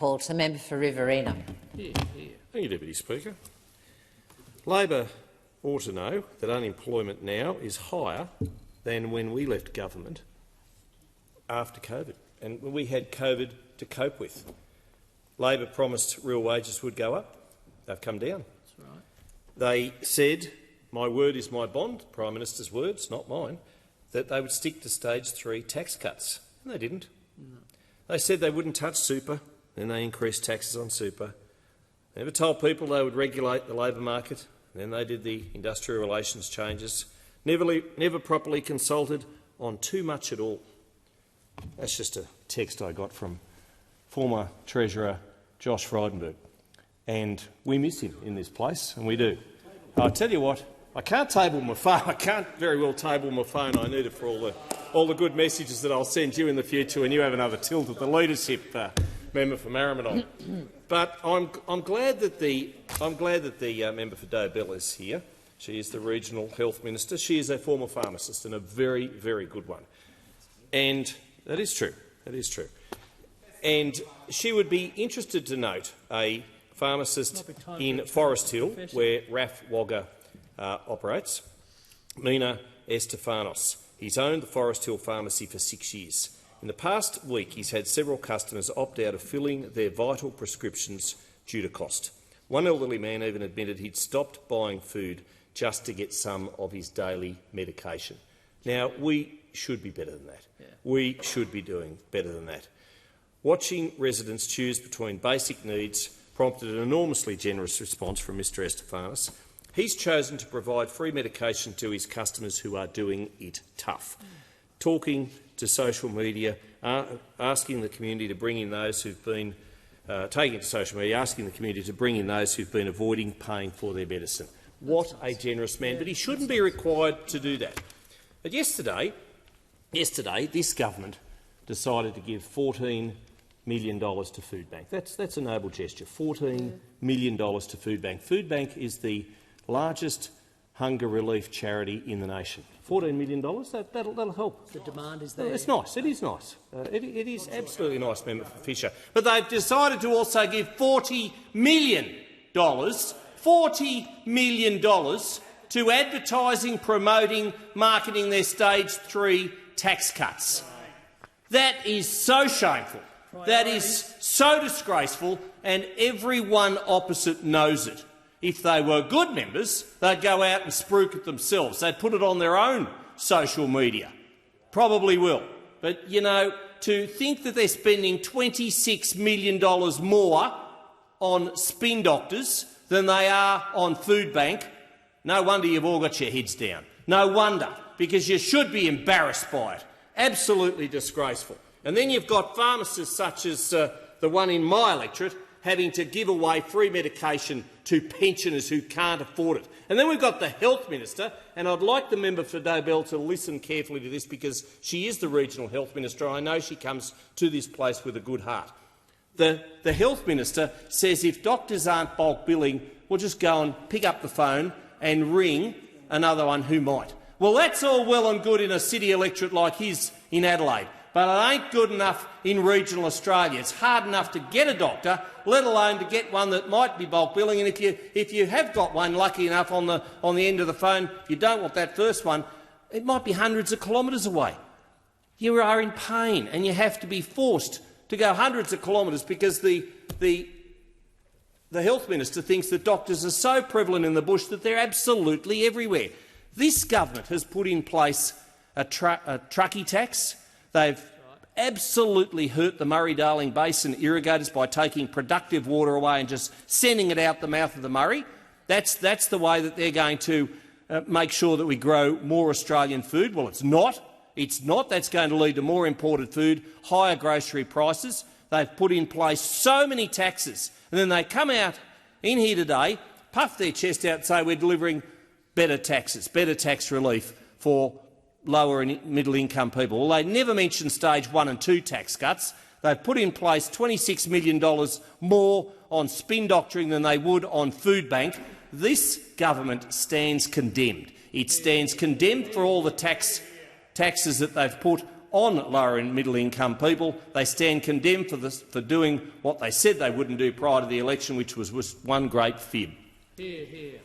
Paul, to member for Riverina. Thank you, Deputy Speaker. Labor ought to know that unemployment now is higher than when we left government after COVID, and we had COVID to cope with. Labor promised real wages would go up. They've come down. That's right. They said, my word is my bond, Prime Minister's words, not mine, that they would stick to stage 3 tax cuts. And they didn't. No. They said they wouldn't touch super, then they increased taxes on super. They never told people they would regulate the labour market, then they did the industrial relations changes. Never properly consulted on too much at all. That's just a text I got from former Treasurer Josh Frydenberg. And we miss him in this place, and we do. I tell you what, I can't table my phone. I can't very well table my phone. I need it for all the good messages that I'll send you in the future when you have another tilt at the leadership, member for Maribyrnong. But I'm glad that the member for Dobell is here. She is the Regional Health Minister. She is a former pharmacist and a very, very good one. And that is true. That is true. And she would be interested to note a pharmacist in Forest Hill, where Raf Wagga operates, Mina Estefanos. He's owned the Forest Hill pharmacy for 6 years. In the past week, he's had several customers opt out of filling their vital prescriptions due to cost. One elderly man even admitted he'd stopped buying food just to get some of his daily medication. Now, we should be better than that. Yeah. We should be doing better than that. Watching residents choose between basic needs prompted an enormously generous response from Mr Estefanos. He's chosen to provide free medication to his customers who are doing it tough. Talking to social media, asking the community to bring in those who've been taking it to social media, asking the community to bring in those who've been avoiding paying for their medicine. What a generous man! But he shouldn't be required to do that. But yesterday, this government decided to give $14 million to Food Bank. That's a noble gesture. $14 million to Food Bank. Food Bank is the largest hunger relief charity in the nation. $14 million, that'll help. The demand is there. It's nice. It is nice. It is absolutely nice, Member for Fisher. But they've decided to also give $40 million to advertising, promoting, marketing their stage 3 tax cuts. That is so shameful. That is so disgraceful, and everyone opposite knows it. If they were good members, they'd go out and spruik it themselves. They'd put it on their own social media. Probably will. But, you know, to think that they're spending $26 million more on spin doctors than they are on Food Bank, no wonder you've all got your heads down. No wonder, because you should be embarrassed by it. Absolutely disgraceful. And then you've got pharmacists such as the one in my electorate having to give away free medication to pensioners who can't afford it. And then we've got the Health Minister, and I'd like the member for Dobell to listen carefully to this because she is the Regional Health Minister. I know she comes to this place with a good heart. The Health Minister says if doctors aren't bulk billing, we'll just go and pick up the phone and ring another one who might. Well, that's all well and good in a city electorate like his in Adelaide, but it ain't good enough in regional Australia. It's hard enough to get a doctor, let alone to get one that might be bulk billing. And if you have got one, lucky enough on the end of the phone, if you don't want that first one, it might be hundreds of kilometres away. You are in pain, and you have to be forced to go hundreds of kilometres because the Health Minister thinks that doctors are so prevalent in the bush that they're absolutely everywhere. This government has put in place a truckie tax. They've absolutely hurt the Murray-Darling Basin irrigators by taking productive water away and just sending it out the mouth of the Murray. That's the way that they're going to make sure that we grow more Australian food. Well, it's not. It's not. That's going to lead to more imported food, higher grocery prices. They've put in place so many taxes, and then they come out in here today, puff their chest out and say we're delivering better taxes, better tax relief for lower and middle-income people. Well, they never mention stage 1 and 2 tax cuts. They've put in place $26 million more on spin doctoring than they would on Food Bank. This government stands condemned. It stands condemned for all the taxes that they've put on lower and middle income people. They stand condemned for doing what they said they wouldn't do prior to the election, which was one great fib. Hear, hear.